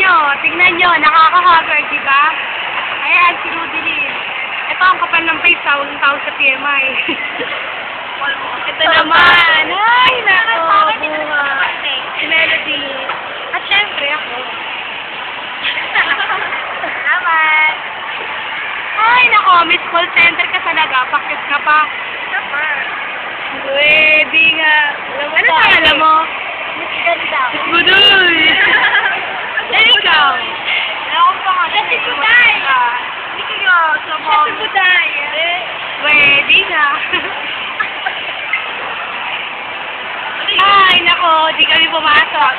tingnan nyo, nakaka-hover, di ba? Ayan, si Rudy Lee. Ito ang kapal ng face, tawag sa PMI. Ito naman, ay, nako, bunga. Si Melody. At syempre, ako. Salamat. Ay, nako, Miss Call Center ka talaga, pakit ka pa. Super. Pwede nga. Ano pangalan mo? Miss Ganda. Miss Budoy. Eh, ikaw? Ako pa nga. Kasi Buday. Hindi ko sa mga. Kasi Buday. Pwede nga. Ay, nako, di kami pumasok.